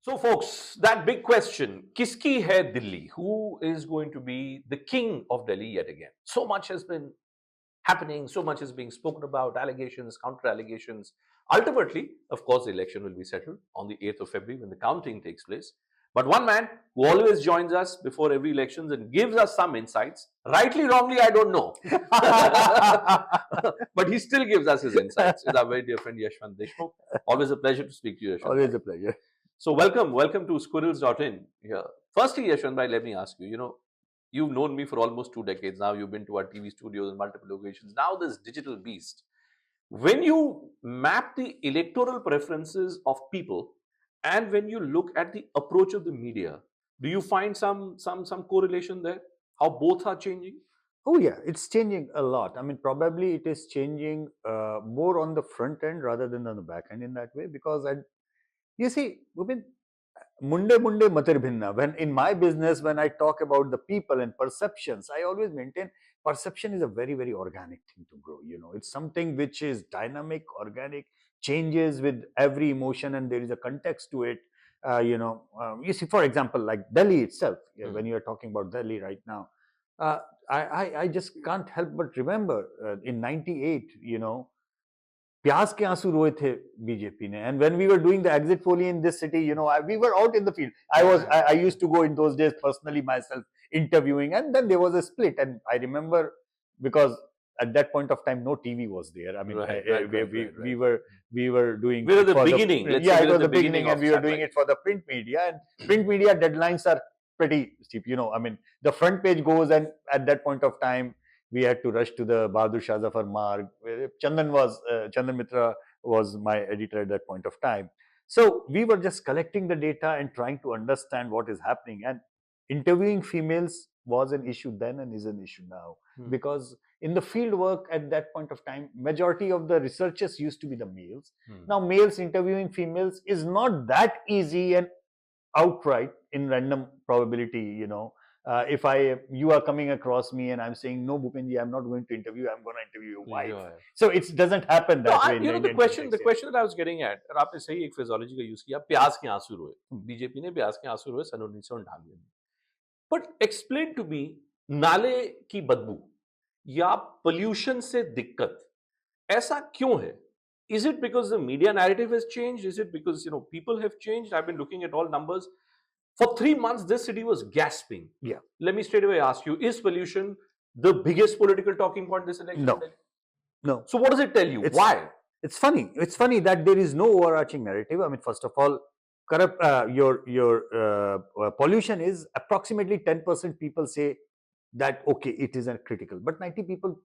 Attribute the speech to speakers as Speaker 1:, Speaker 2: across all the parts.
Speaker 1: So, folks, that big question, Kiski hai Delhi? Who is going to be the king of Delhi yet again? So much has been happening, so much is being spoken about, allegations, counter allegations. Ultimately, of course, the election will be settled on the 8th of February when the counting takes place. But one man who always joins us before every elections and gives us some insights, rightly, wrongly, I don't know. But he still gives us his insights. Is our very dear friend Yashwant Deshmukh. Always a pleasure to speak to you, Yashwant.
Speaker 2: Always a pleasure.
Speaker 1: So welcome to squirrels.in. Yeah. Firstly, Yashwant bhai, let me ask you, you've known me for almost 2 decades now. You've been to our TV studios on multiple occasions. Now this digital beast. When you map the electoral preferences of people and when you look at the approach of the media, do you find some correlation there? How both are changing?
Speaker 2: Oh yeah, it's changing a lot. I mean, probably it is changing more on the front end rather than on the back end in that way. Because you see, Bhupin, munde matir bhinna. When in my business, when I talk about the people and perceptions, I always maintain perception is a very, very organic thing to grow. It's something which is dynamic, organic, changes with every emotion, and there is a context to it. You see, for example, like Delhi itself. When you are talking about Delhi right now, uh, I just can't help but remember in '98, प्याज के आंसू रोए थे BJP ने. And when we were doing the exit polling in this city, we were out in the field. I used to go in those days personally myself interviewing, and then there was a split. And I remember, because at that point of time no TV was there. I mean, we were doing.
Speaker 1: We were the beginning.
Speaker 2: It was the beginning, and we were doing it for the print media. And print media deadlines are pretty steep. I mean, the front page goes, and at that point of time, we had to rush to the Bahadur Shah Zafar Marg. Chandan Mitra was my editor at that point of time. So we were just collecting the data and trying to understand what is happening. And interviewing females was an issue then and is an issue now. Because in the field work at that point of time, majority of the researchers used to be the males. Now males interviewing females is not that easy and outright in random probability. If you are coming across me and I'm saying, no, Bhupenji, I'm not going to interview you, I'm going to interview your wife. So it doesn't happen that way.
Speaker 1: The question that I was getting at, और आपने सही एक phraseology का use किया, प्याज के आंसू रोए. बीजेपी ने प्याज के आंसू रोए सन 1998 में. But explain to me, नाले की बदबू या pollution से दिक्कत ऐसा क्यों है? Is it because the media narrative has changed? Is it because people have changed? I've been looking at all numbers. For 3 months, this city was gasping.
Speaker 2: Yeah.
Speaker 1: Let me straight away ask you, is pollution the biggest political talking point this election?
Speaker 2: No.
Speaker 1: So what does it tell you? Why?
Speaker 2: It's funny. It's funny that there is no overarching narrative. I mean, first of all, your pollution is approximately 10% people say that, okay, it is a critical. But 90 people,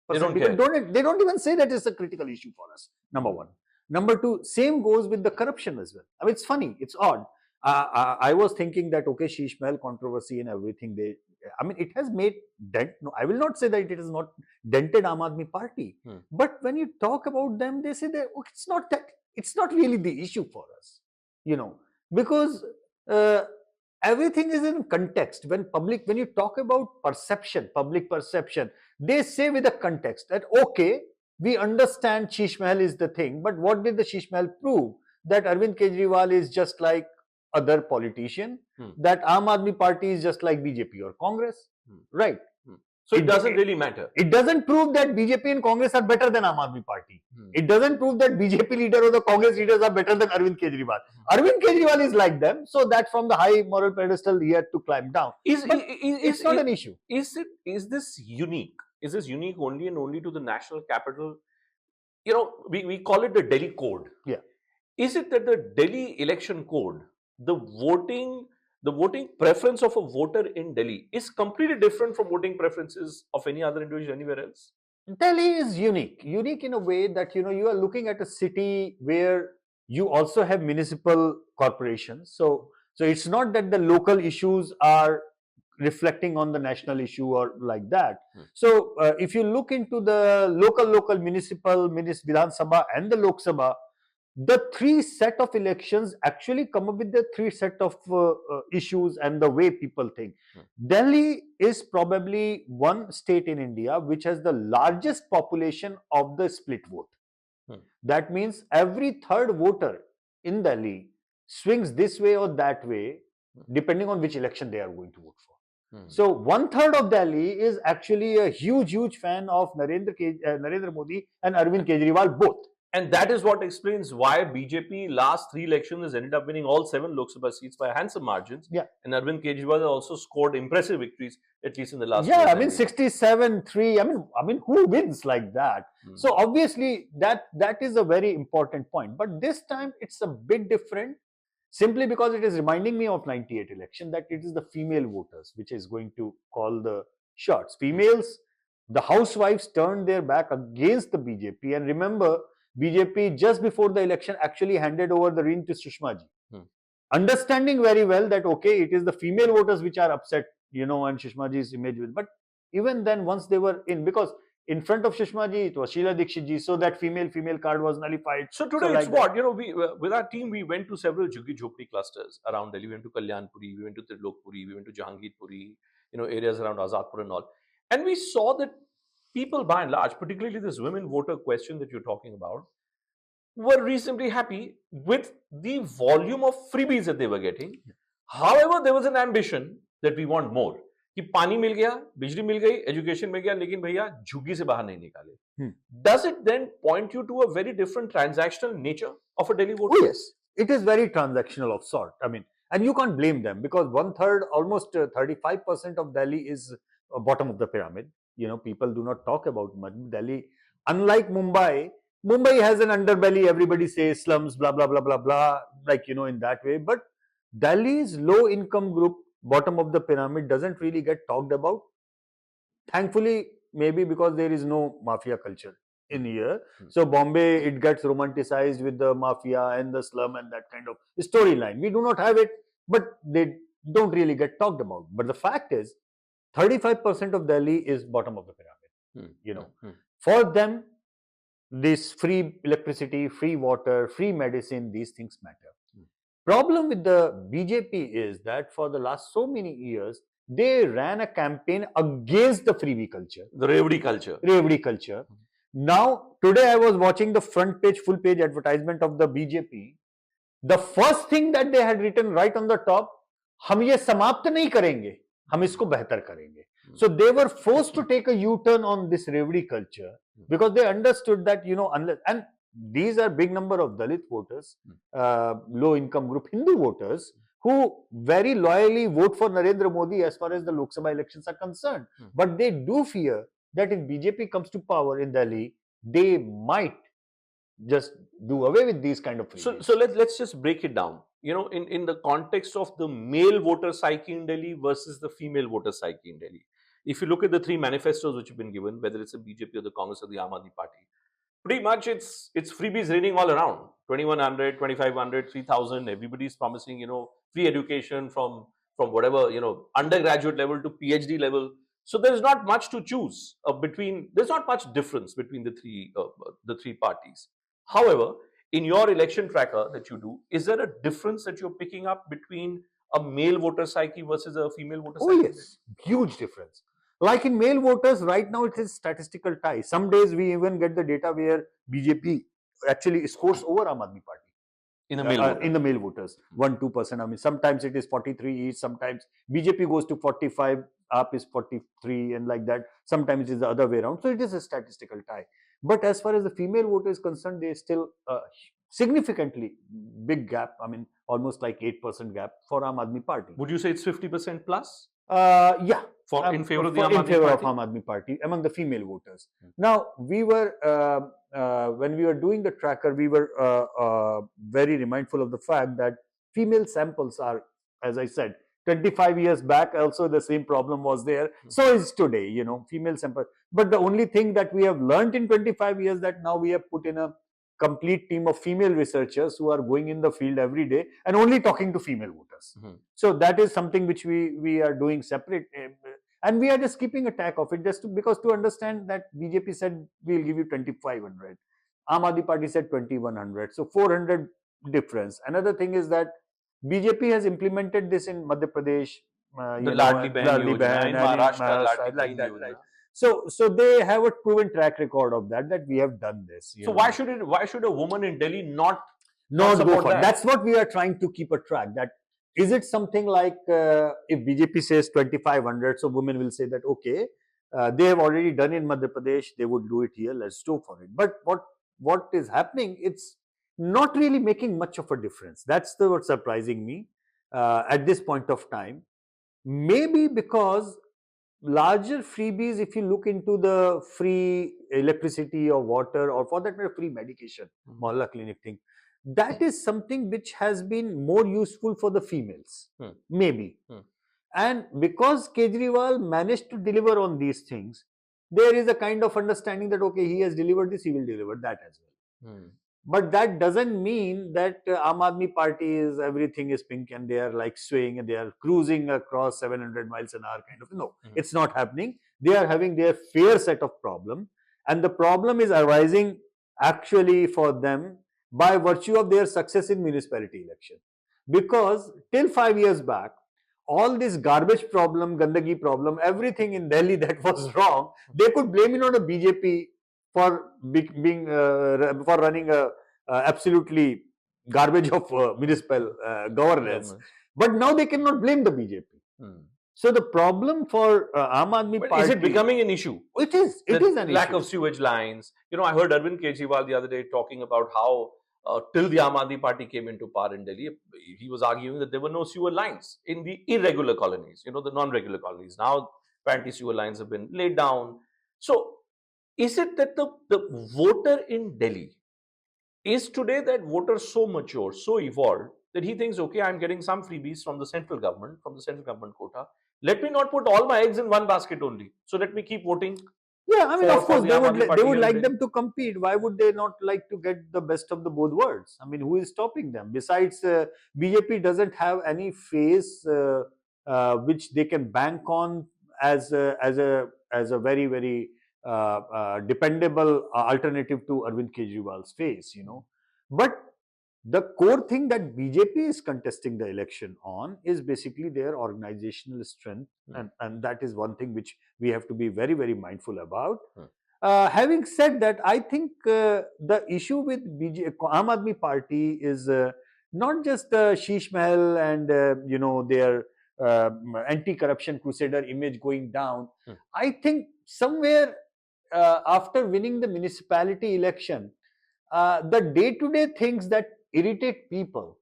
Speaker 1: they don't
Speaker 2: even say that it's a critical issue for us, number one. Number two, same goes with the corruption as well. I mean, it's funny. It's odd. I was thinking that, okay, Sheesh Mahal controversy and everything, it has made dent. No, I will not say that it has not dented Aam Aadmi Party. But when you talk about them, they say that it's not really the issue for us, because everything is in context. When you talk about perception, public perception, they say with a context that, okay, we understand Sheesh Mahal is the thing, but what did the Sheesh Mahal prove? That Arvind Kejriwal is just like other politician, that Aam Aadmi Party is just like BJP or Congress, right?
Speaker 1: So it doesn't really matter.
Speaker 2: It doesn't prove that BJP and Congress are better than Aam Aadmi Party. It doesn't prove that BJP leader or the Congress leaders are better than Arvind Kejriwal. Arvind Kejriwal is like them, so that from the high moral pedestal he had to climb down. It's not an issue.
Speaker 1: Is this unique? Is this unique only and only to the national capital? We call it the Delhi Code.
Speaker 2: Yeah.
Speaker 1: Is it that the Delhi election code, the voting preference of a voter in Delhi is completely different from voting preferences of any other individual anywhere else?
Speaker 2: Delhi is unique in a way that you are looking at a city where you also have municipal corporations. So it's not that the local issues are reflecting on the national issue or like that. So if you look into the local municipal Vidhan Sabha and the Lok Sabha, the three set of elections actually come up with the three set of issues and the way people think. Delhi is probably one state in India which has the largest population of the split vote. That means every third voter in Delhi swings this way or that way, depending on which election they are going to vote for.
Speaker 1: Hmm.
Speaker 2: So 1/3 of Delhi is actually a huge fan of Narendra Modi and Arvind Kejriwal both.
Speaker 1: And that is what explains why BJP last 3 elections has ended up winning all 7 Lok Sabha seats by handsome margins.
Speaker 2: Yeah.
Speaker 1: And Arvind Kejriwal also scored impressive victories, at least in the last.
Speaker 2: Yeah, I mean 67-3. I mean, who wins like that?
Speaker 1: Hmm.
Speaker 2: So obviously that is a very important point. But this time it's a bit different, simply because it is reminding me of 98 election, that it is the female voters which is going to call the shots. Females, the housewives turned their back against the BJP, and remember, BJP just before the election actually handed over the reins to Sushma ji. Understanding very well that okay, it is the female voters which are upset, and Sushma ji's image will. But even then, once they were in, because in front of Sushma ji, it was Sheila Dikshit ji, so that female card was nullified.
Speaker 1: So today it's what, we with our team, we went to several Jhuggi Jhopri clusters around Delhi. We went to Kalyanpuri, we went to Trilokpuri, we went to Jahangirpuri, areas around Azadpur and all. And we saw that people by and large, particularly this women voter question that you're talking about, were reasonably happy with the volume of freebies that they were getting. However, there was an ambition that we want more. कि पानी मिल गया, बिजली मिल गई, education मिल गया, लेकिन भैया झुग्गी से बाहर नहीं निकाले. Does it then point you to a very different transactional nature of a Delhi voter?
Speaker 2: Oh yes, it is very transactional of sort. I mean, and you can't blame them, because 1/3, almost 35% of Delhi is bottom of the pyramid. People do not talk about much. Delhi, unlike Mumbai has an underbelly. Everybody says slums, blah blah blah blah blah, like in that way. But Delhi's low income group, bottom of the pyramid, doesn't really get talked about. Thankfully, maybe because there is no mafia culture in here. So Bombay, it gets romanticized with the mafia and the slum and that kind of storyline. We do not have it, but they don't really get talked about. But the fact is, 35% of Delhi is bottom of the pyramid. For them, this free electricity, free water, free medicine, these things matter. Problem with the BJP is that for the last so many years, they ran a campaign against the freebie culture.
Speaker 1: The Revdi culture.
Speaker 2: Revdi culture. Now, today I was watching the front page, full page advertisement of the BJP. The first thing that they had written right on the top, हम ये समाप्त नहीं करेंगे, हम इसको बेहतर करेंगे. So they were forced to take a U-turn on this Revdi culture, because they understood that, unless, and these are big number of Dalit voters, low income group Hindu voters, who very loyally vote for Narendra Modi as far as the Lok Sabha elections are concerned. But they do fear that if BJP comes to power in Delhi, they might just do away with these kind of freebies.
Speaker 1: So let's just break it down. In the context of the male voter psyche in Delhi versus the female voter psyche in Delhi. If you look at the 3 manifestos which have been given, whether it's the BJP or the Congress or the Aam Aadmi Party, pretty much it's freebies raining all around. 2,100, 2,500, 3,000. Everybody's promising, free education from whatever, undergraduate level to PhD level. So there's not much to choose between. There's not much difference between the three parties. However, in your election tracker that you do, is there a difference that you're picking up between a male voter psyche versus a female voter psyche?
Speaker 2: Oh yes, huge difference. Like in male voters, right now it is statistical tie. Some days we even get the data where BJP actually scores over Aam Aadmi Party.
Speaker 1: In the
Speaker 2: male voters, 1-2%. I mean, sometimes it is 43 each, sometimes BJP goes to 45, AAP is 43, and like that. Sometimes it is the other way around. So it is a statistical tie. But as far as the female voter is concerned, there is still a significantly big gap. I mean, almost like 8% gap for Aam Aadmi Party.
Speaker 1: Would you say it's 50% plus?
Speaker 2: Yeah.
Speaker 1: In favor of the Aam
Speaker 2: Aadmi Party among the female voters. Now, we were when we were doing the tracker, we were very mindful of the fact that female samples are, as I said, 25 years back also the same problem was there. So is today, female sample. But the only thing that we have learned in 25 years, that now we have put in a complete team of female researchers who are going in the field every day and only talking to female voters. So that is something which we are doing separate, and we are just keeping a track of it, just because to understand that BJP said we'll give you 2,500, Aam Aadmi Party said 2,100, so 400 difference. Another thing is that BJP has implemented this in Madhya Pradesh,
Speaker 1: the laadli behan, in Maharashtra,
Speaker 2: like that, right? So they have a proven track record of that we have done this.
Speaker 1: So why should a woman in Delhi not
Speaker 2: not go
Speaker 1: support
Speaker 2: for
Speaker 1: that.
Speaker 2: That's what we are trying to keep a track. That is it something like if BJP says 2,500, so women will say that okay, they have already done in Madhya Pradesh, they would do it here. Let's go for it. But what is happening? It's not really making much of a difference. That's what's surprising me at this point of time. Maybe because larger freebies, if you look into the free electricity or water, or for that matter free medication, mohalla clinic thing, that is something which has been more useful for the females, maybe. And because Kejriwal managed to deliver on these things, there is a kind of understanding that okay, he has delivered this, he will deliver that as well. But that doesn't mean that Aam Aadmi Party is everything is pink and they are like swaying and they are cruising across 700 miles an hour kind of. No, it's not happening. They are having their fair set of problem, and the problem is arising actually for them by virtue of their success in municipality election. Because till 5 years back, all this garbage problem, gandagi problem, everything in Delhi that was wrong, they could blame it on a BJP for being for running a absolutely garbage of municipal governance. But now they cannot blame the BJP. So the problem for Aam Aadmi
Speaker 1: But
Speaker 2: Party,
Speaker 1: is it becoming an issue?
Speaker 2: It is. It
Speaker 1: The
Speaker 2: is an
Speaker 1: lack
Speaker 2: issue.
Speaker 1: of sewage lines. You know, I heard Arvind Kejriwal the other day talking about how till the Aam Aadmi Party came into power in Delhi, he was arguing that there were no sewer lines in the irregular colonies, you know, the non-regular colonies. Now, apparently sewer lines have been laid down. So, is it that the voter in Delhi is today that voter so mature, so evolved, that he thinks, okay, I'm getting some freebies from the central government, quota. Let me not put all my eggs in one basket only. So let me keep voting.
Speaker 2: Yeah, I mean, of course,
Speaker 1: the
Speaker 2: they
Speaker 1: Aam
Speaker 2: would
Speaker 1: Aadmi
Speaker 2: they
Speaker 1: Party
Speaker 2: would
Speaker 1: here in
Speaker 2: like
Speaker 1: Delhi.
Speaker 2: them to compete. Why would they not like to get the best of the both worlds? I mean, who is stopping them? Besides, BJP doesn't have any face which they can bank on as a very very dependable alternative to Arvind Kejriwal's face, you know. But the core thing that BJP is contesting the election on is basically their organizational strength, and that is one thing which we have to be very very mindful about. Having said that, I think the issue with Aam Aadmi Party is not just the Sheesh Mahal and you know, their anti-corruption crusader image going down. I think somewhere after winning the municipality election, the day-to-day things that irritate people,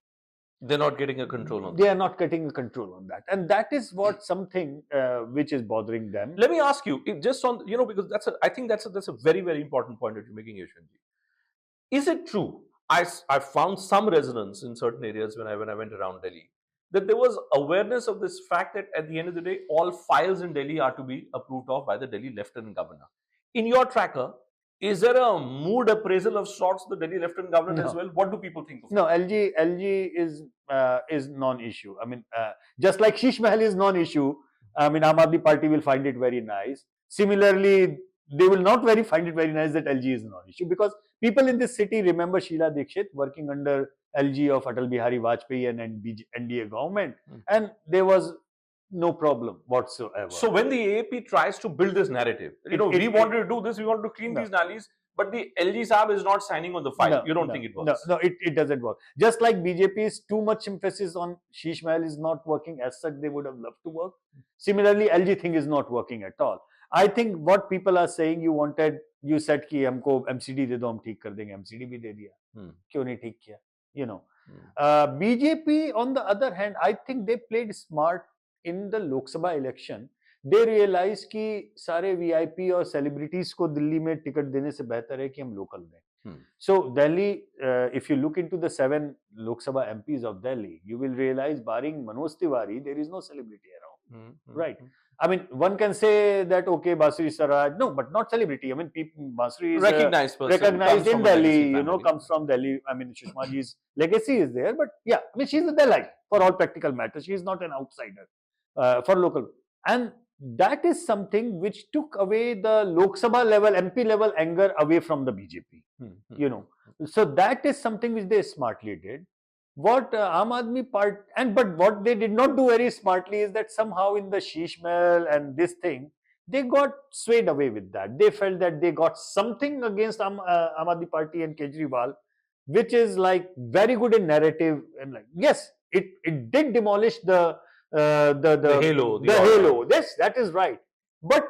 Speaker 1: they're not getting a control on
Speaker 2: they are not getting a control on that, and that is what something which is bothering them.
Speaker 1: Let me ask you, just on, you know, because I think that's a very very important point that you're making, Yashwant. Is it true? I found some resonance in certain areas when I went around Delhi, that there was awareness of this fact that at the end of the day, all files in Delhi are to be approved of by the Delhi Lieutenant Governor. In your tracker, is there a mood appraisal of sorts the Delhi Lieutenant Governor as well? What do people think of it?
Speaker 2: No, LG is non-issue. I mean, just like Sheesh Mahal is non-issue, I mean, Aam Aadmi Party will find it very nice. Similarly, they will not find it very nice that LG is non-issue, because people in this city remember Sheila Dikshit working under LG of Atal Bihari Vajpayee and NDA government, and there was no problem whatsoever.
Speaker 1: So when the AAP tries to build this narrative, you know, we wanted to do this, we wanted to clean these nallies, but the LG Saab is not signing on the file. You don't think it works?
Speaker 2: No, it doesn't work. Just like BJP's too much emphasis on Sheesh Mahal is not working as such, they would have loved to work. Similarly, LG thing is not working at all. I think what people are saying, you said कि हमको MCD दे दो, हम ठीक कर देंगे. MCD भी दे दिया. क्यों नहीं ठीक किया? You know. BJP, on the other hand, I think they played smart in the Lok Sabha election. They realized कि सारे VIP और celebrities को दिल्ली में टिकट देने से बेहतर है कि हम लोकल दें. So Delhi, if you look into the 7 Lok Sabha MPs of Delhi, you will realize, barring Manoj Tiwari, there is no celebrity around. Right? I mean, one can say that okay, Basri Saraj, no, but not celebrity. I mean, Basri is recognized in Delhi. You know, comes from Delhi. I mean, Sushma ji's legacy is there, but yeah, I mean, she's a Delhi for all practical matters. She is not an outsider for local, and that is something which took away the Lok Sabha level, MP level anger away from the BJP. You know, so that is something which they smartly did. What Aam Aadmi Party, but what they did not do very smartly is that somehow in the Sheesh Mahal and this thing, they got swayed away with that. They felt that they got something against Aam Aadmi Party and Kejriwal, which is like very good in narrative, and like yes, it did demolish the
Speaker 1: halo,
Speaker 2: the halo. Yes, that is right. But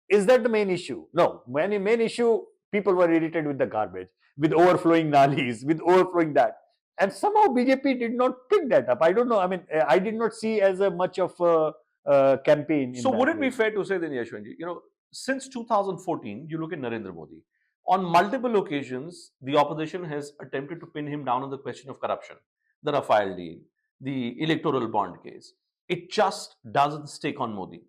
Speaker 2: is that the main issue? No. Main issue, people were irritated with the garbage, with overflowing nalis, with overflowing that. And somehow BJP did not pick that up. I don't know. I mean, I did not see as a much of a campaign.
Speaker 1: So
Speaker 2: in
Speaker 1: would
Speaker 2: that
Speaker 1: it
Speaker 2: way.
Speaker 1: be fair to say then, Yashwantji, since 2014, you look at Narendra Modi, on multiple occasions, the opposition has attempted to pin him down on the question of corruption, the Rafale deal, the electoral bond case. It just doesn't stick on Modi.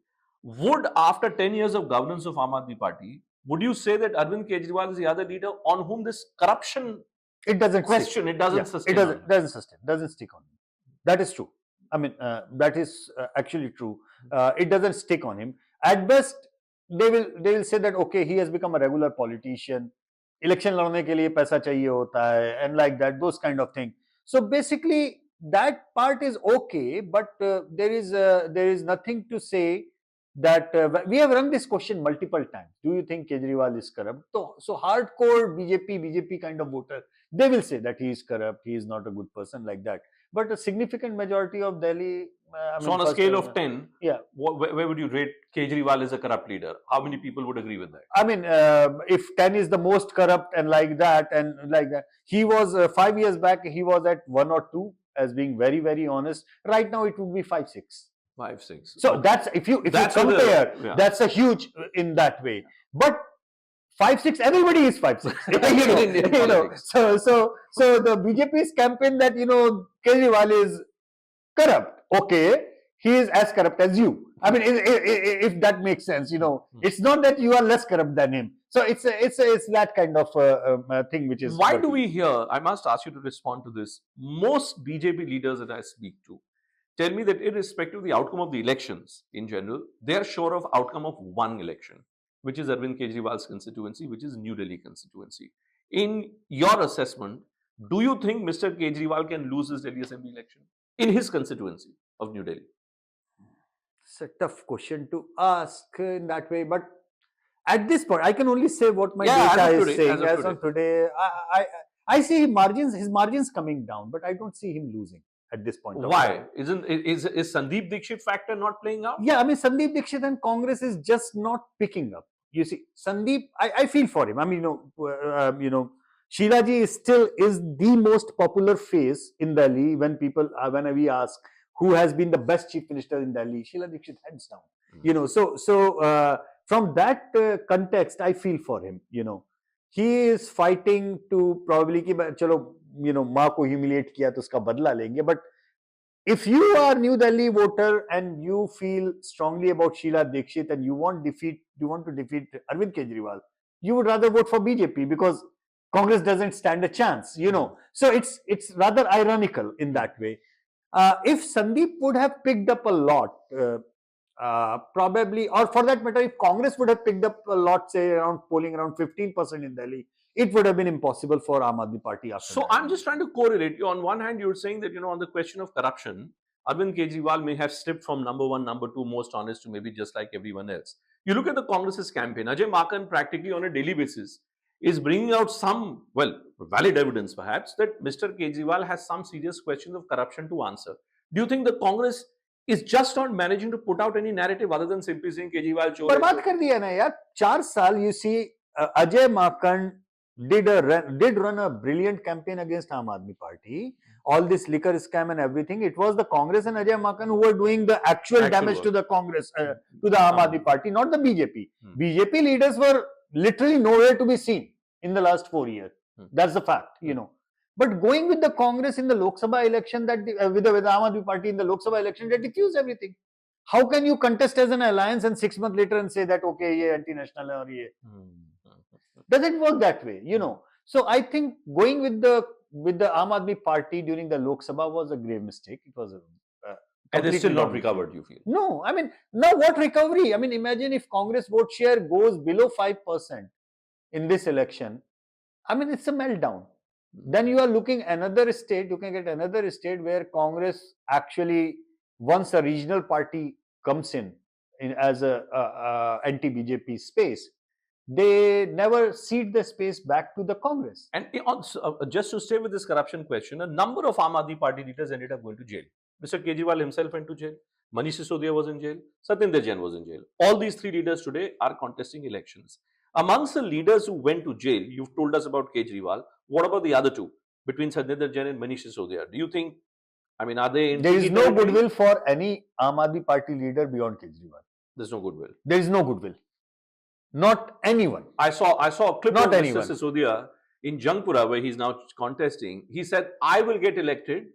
Speaker 1: Would, after 10 years of governance of Aam Aadmi Party, would you say that Arvind Kejriwal is the other leader on whom this corruption
Speaker 2: It doesn't
Speaker 1: question,
Speaker 2: stick.
Speaker 1: it doesn't
Speaker 2: Yeah,
Speaker 1: sustain?
Speaker 2: it doesn't sustain. Doesn't stick on him. That is true. I mean, that is actually true. It doesn't stick on him. At best, they will say that okay, he has become a regular politician. Election लड़ने के लिए पैसा चाहिए होता है, and like that, those kind of thing. So basically, that part is okay, but there is nothing to say that we have run this question multiple times. Do you think Kejriwal is corrupt? So hardcore BJP kind of voter, they will say that he is corrupt, he is not a good person, like that. But a significant majority of Delhi,
Speaker 1: So on a scale of 10,
Speaker 2: yeah,
Speaker 1: where would you rate Kejriwal as a corrupt leader? How many people would agree with that?
Speaker 2: I mean, if 10 is the most corrupt and like that, he was 5 years back, he was at 1 or 2, as being very, very honest. Right now, it would be 5, 6.
Speaker 1: 5, 6.
Speaker 2: So
Speaker 1: Okay.
Speaker 2: that's if you compare, that's a huge in that way. But 5, 6, everybody is 5, 6. So the BJP's campaign that Kejriwal is corrupt. Okay, he is as corrupt as you. I mean, if that makes sense, it's not that you are less corrupt than him. So it's that kind of thing which is.
Speaker 1: Why do we hear? I must ask you to respond to this. Most BJP leaders that I speak to tell me that irrespective of the outcome of the elections in general, they are sure of outcome of one election, which is Arvind Kejriwal's constituency, which is New Delhi constituency. In your assessment, do you think Mr. Kejriwal can lose his Delhi Assembly election in his constituency of New Delhi?
Speaker 2: It's a tough question to ask in that way, but at this point, I can only say what my data is saying. As of today, I see his margins coming down, but I don't see him losing at this point.
Speaker 1: Why? Is Sandeep Dixit factor not playing out?
Speaker 2: Yeah, I mean, Sandeep Dixit and Congress is just not picking up. You see, Sandeep, I feel for him. I mean, Sheila ji is the most popular face in Delhi when we ask who has been the best chief minister in Delhi, Sheila Dixit hands down. So from that context, I feel for him. He is fighting to probably कि चलो माँ को humiliate किया तो उसका बदला लेंगे. But if you are New Delhi voter and you feel strongly about Sheila Dixit and you want to defeat Arvind Kejriwal, you would rather vote for BJP because Congress doesn't stand a chance. So it's rather ironical in that way. If Sandeep would have picked up a lot, probably, or for that matter, if Congress would have picked up a lot, say polling around 15% in Delhi, it would have been impossible for Aam Aadmi Party after
Speaker 1: So
Speaker 2: that.
Speaker 1: I'm just trying to correlate. On one hand, you're saying that, on the question of corruption, Arvind Kejriwal may have slipped from number 1, number 2, most honest to maybe just like everyone else. You look at the Congress's campaign, Ajay Makan practically on a daily basis is bringing out some, valid evidence perhaps, that Mr. Kejriwal has some serious questions of corruption to answer. Do you think the Congress is just not managing to put out any narrative other than simply saying Kejriwal chore?
Speaker 2: बर्बाद कर दिया ना यार. 4 साल, you see, Ajay Makan did run a brilliant campaign against Aam Aadmi Party. All this liquor scam and everything, it was the Congress and Ajay Makan who were doing the actual damage to the Congress, to the Aam Aadmi Party, not the BJP. BJP leaders were literally nowhere to be seen in the last 4 years. That's the fact, But going with the Congress in the Lok Sabha election, with the Aam Aadmi Party in the Lok Sabha election, that diffused everything. How can you contest as an alliance and 6 months later and say that okay, ye anti-national hai aur ye? Doesn't work that way, So I think going with the Aam Aadmi Party during the Lok Sabha was a grave mistake. It was
Speaker 1: and they still not recovered, you feel?
Speaker 2: No, I mean, now what recovery? I mean, imagine if Congress vote share goes below 5% in this election. I mean, it's a meltdown. Then you are looking another state, you can get another state where Congress actually, once a regional party comes in as a anti-BJP space, they never cede the space back to the Congress.
Speaker 1: And just to stay with this corruption question, a number of Aam Aadmi Party leaders ended up going to jail. Mr. Kejriwal himself went to jail. Manish Sisodia was in jail. Satyendra Jain was in jail. All these three leaders today are contesting elections. Amongst the leaders who went to jail, you've told us about Kejriwal. What about the other two, between Satyendra Jain and Manish Sisodia? Do you think, I mean, are they in
Speaker 2: There is
Speaker 1: tricky
Speaker 2: no
Speaker 1: territory?
Speaker 2: goodwill for any Aam Aadmi Party leader beyond Kejriwal.
Speaker 1: There's no goodwill.
Speaker 2: There is no goodwill. Not anyone.
Speaker 1: I saw a clip
Speaker 2: Not
Speaker 1: of
Speaker 2: anyone.
Speaker 1: Mr. Sisodia in Jangpura, where he's now contesting. He said, I will get elected,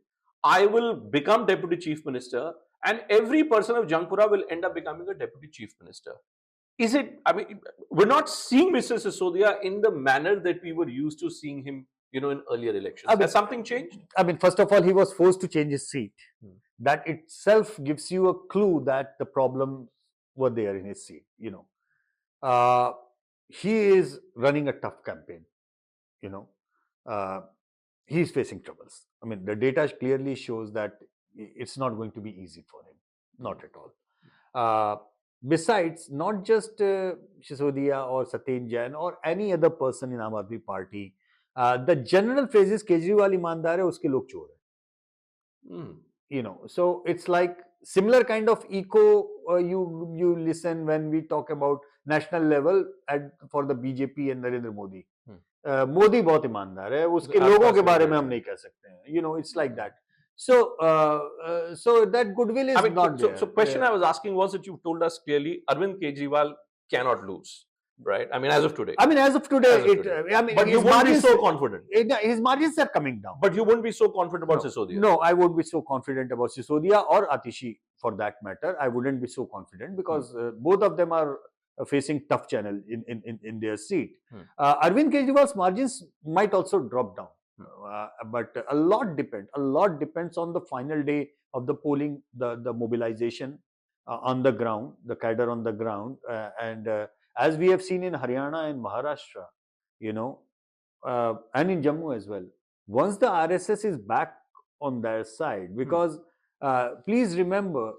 Speaker 1: I will become Deputy Chief Minister, and every person of Jangpura will end up becoming a Deputy Chief Minister. Is it, I mean, we're not seeing Mr. Sisodia in the manner that we were used to seeing him, in earlier elections.
Speaker 2: I mean,
Speaker 1: Has something changed?
Speaker 2: I mean, first of all, he was forced to change his seat.
Speaker 1: Hmm.
Speaker 2: That itself gives you a clue that the problems were there in his seat. He is running a tough campaign. He is facing troubles. I mean, the data clearly shows that it's not going to be easy for him. Not at all. Besides, not just Sisodia or Satyendra Jain or any other person in Aam Aadmi Party, the general phrase is Kejriwal ईमानदार है, उसके लोग चोर हैं. So it's like similar kind of echo you listen when we talk about national level for the BJP and Narendra Modi. Modi बहुत ईमानदार है, उसके लोगों के बारे में हम नहीं कह सकते हैं. It's like that. So that goodwill is not there.
Speaker 1: So question I was asking was that you told us clearly Arvind Kejriwal cannot lose, right? I mean, as of today.
Speaker 2: But
Speaker 1: you won't be so confident.
Speaker 2: His margins are coming down.
Speaker 1: But you won't be so confident about Sisodia.
Speaker 2: No, I won't be so confident about Sisodia or Atishi for that matter. I wouldn't be so confident because both of them are facing tough channel in their seat. Arvind Kejriwal's margins might also drop down. But a lot depends on the final day of the polling, the mobilization on the ground, the cadre on the ground, and as we have seen in Haryana and Maharashtra, and in Jammu as well. Once the RSS is back on their side, because please remember,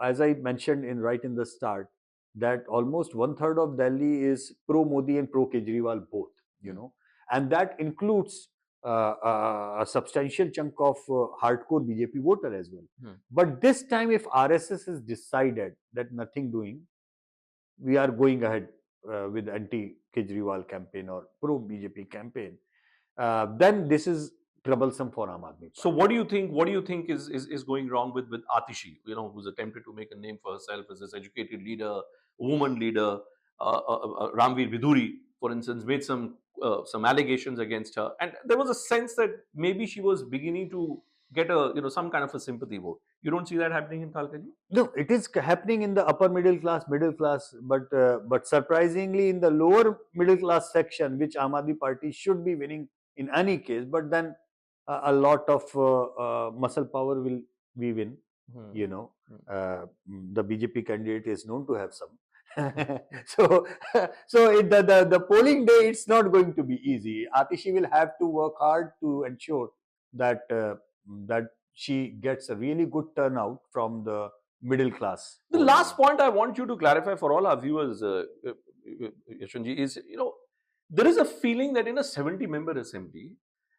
Speaker 2: as I mentioned right in the start, that almost 1/3 of Delhi is pro Modi and pro Kejriwal both, and that includes a substantial chunk of hardcore BJP voter as well. But this time, if RSS has decided that nothing doing, we are going ahead with anti-Kejriwal campaign or pro-BJP campaign, then this is troublesome for Aam Aadmi Party.
Speaker 1: So what do you think is going wrong with Atishi, who's attempted to make a name for herself as this educated leader, woman leader? Ramveer Viduri, for instance, made some allegations against her, and there was a sense that maybe she was beginning to get some kind of a sympathy vote. You don't see that happening in Kalkaji?
Speaker 2: No, it is happening in the upper middle class, but surprisingly in the lower middle class section, which Aam Aadmi Party should be winning in any case, but then a lot of muscle power will we win. The BJP candidate is known to have some. So the polling day, it's not going to be easy. Atishi will have to work hard to ensure that she gets a really good turnout from the middle class.
Speaker 1: The last point I want you to clarify for all our viewers, Yashwantji, is there is a feeling that in a 70-member assembly,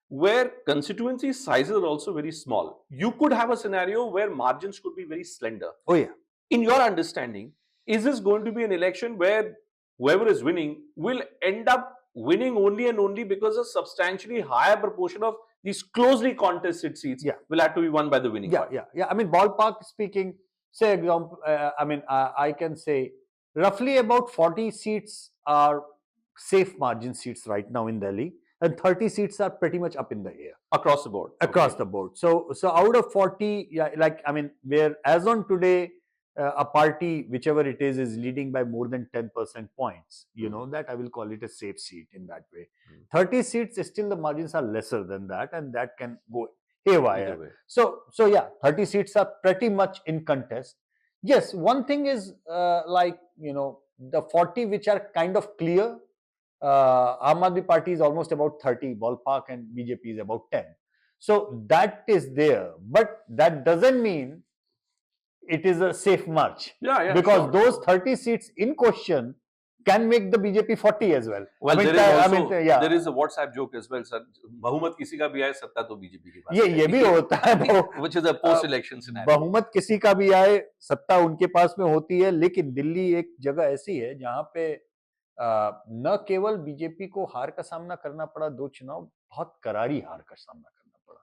Speaker 1: where constituency sizes are also very small, you could have a scenario where margins could be very slender.
Speaker 2: Oh yeah.
Speaker 1: In your understanding, is this going to be an election where whoever is winning will end up winning only and only because a substantially higher proportion of these closely contested seats will have to be won by the winning party?
Speaker 2: Yeah. I mean, ballpark speaking, say example, I can say roughly about 40 seats are safe margin seats right now in Delhi, and 30 seats are pretty much up in the air.
Speaker 1: Across the board?
Speaker 2: Across the board. So out of 40, where as on today, a party, whichever it is leading by more than 10% points, that I will call it a safe seat in that way. 30 seats, still the margins are lesser than that, and that can go haywire. So 30 seats are pretty much in contest. Yes, one thing is the 40 which are kind of clear, Aam Aadmi Party is almost about 30 ballpark and BJP is about 10. So that is there, but that doesn't mean it is a safe march.
Speaker 1: Yeah,
Speaker 2: because those 30 seats in question can make the BJP 40 as well.
Speaker 1: Well,
Speaker 2: I mean,
Speaker 1: there is a WhatsApp joke as well, sir. बहुमत किसी का भी आए, सत्ता तो BJP के पास
Speaker 2: ये भी होता है,
Speaker 1: which is a post-election scenario.
Speaker 2: बहुमत किसी का भी आए, सत्ता उनके पास में होती है, लेकिन दिल्ली एक जगह ऐसी है जहां पे न केवल बीजेपी को हार का सामना करना पड़ा, 2 चुनाव, बहुत करारी हार का सामना करना पड़ा.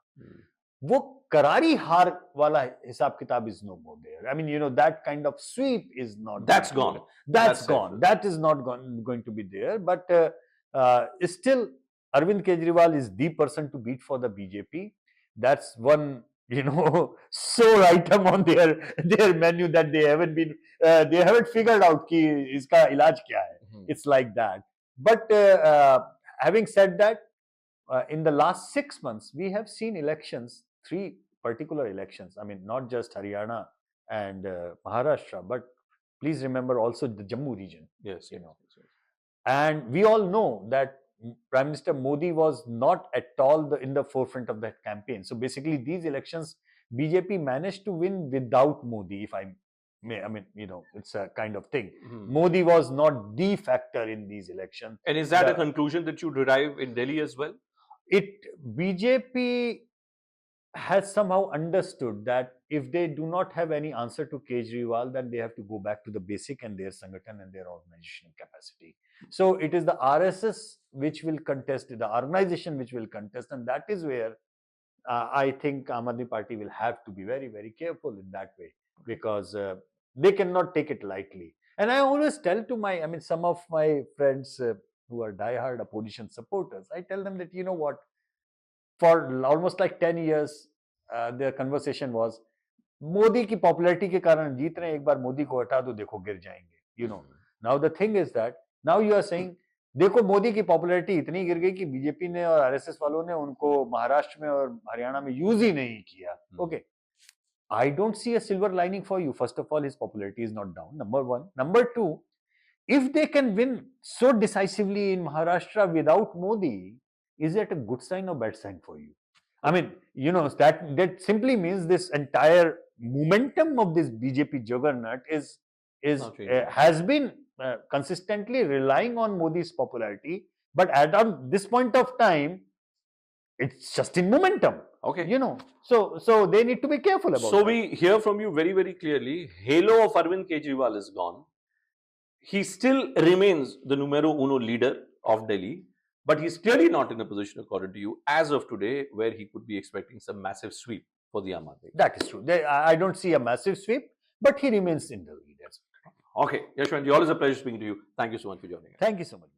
Speaker 2: वो करारी हार वाला हिसाब किताब is no more there. I mean, you know, that kind of sweep is not.
Speaker 1: That's gone.
Speaker 2: That's gone. That is not going to be there. But still, Arvind Kejriwal is the person to beat for the BJP. That's one, you know, sore item on their menu that they haven't figured out कि इसका इलाज क्या है. It's like that. But having said that, in the last 6 months, we have seen elections, 3 particular elections. I mean, not just Haryana and Maharashtra, but please remember also the Jammu region.
Speaker 1: Yes,
Speaker 2: you know. And we all know that Prime Minister Modi was not at all in the forefront of that campaign. So basically, these elections, BJP managed to win without Modi, if I may. I mean, you know, it's a kind of thing. Modi was not the factor in these elections.
Speaker 1: And is that a conclusion that you derive in Delhi as well?
Speaker 2: BJP has somehow understood that if they do not have any answer to Kejriwal, then they have to go back to the basic and their Sangathan and their organizational capacity. So it is the RSS which will contest, the organization which will contest, and that is where I think Aam Aadmi Party will have to be very, very careful in that way, because they cannot take it lightly. And I always tell to some of my friends who are diehard opposition supporters, I tell them that, you know what, for almost like 10 years, their conversation was, Modi की popularity के कारण जीत रहे हैं, एक बार मोदी को हटा दो, देखो गिर जाएंगे. You know, now the thing is that, now you are saying, देखो मोदी की पॉपुलैरिटी इतनी गिर गई कि बीजेपी ने और आरएसएस वालों ने उनको महाराष्ट्र में और हरियाणा में यूज ही नहीं किया. Okay, I don't see a silver lining for you. First of all, his popularity is not down, number 1. Number 2, if they can win so decisively in Maharashtra without Modi, is that a good sign or bad sign for you? I mean, you know, that simply means this entire momentum of this BJP juggernaut has been consistently relying on Modi's popularity, but at this point of time, it's just in momentum.
Speaker 1: Okay.
Speaker 2: You know, so they need to be careful about it.
Speaker 1: So we hear from you very, very clearly, halo of Arvind Kejriwal is gone. He still remains the numero uno leader of Delhi, but he's clearly not in a position, according to you, as of today, where he could be expecting some massive sweep for the Aam Aadmi.
Speaker 2: That is true. I don't see a massive sweep, but he remains in the lead.
Speaker 1: Okay, Yashwant, always a pleasure speaking to you. Thank you so much for joining us.
Speaker 2: Thank you so much.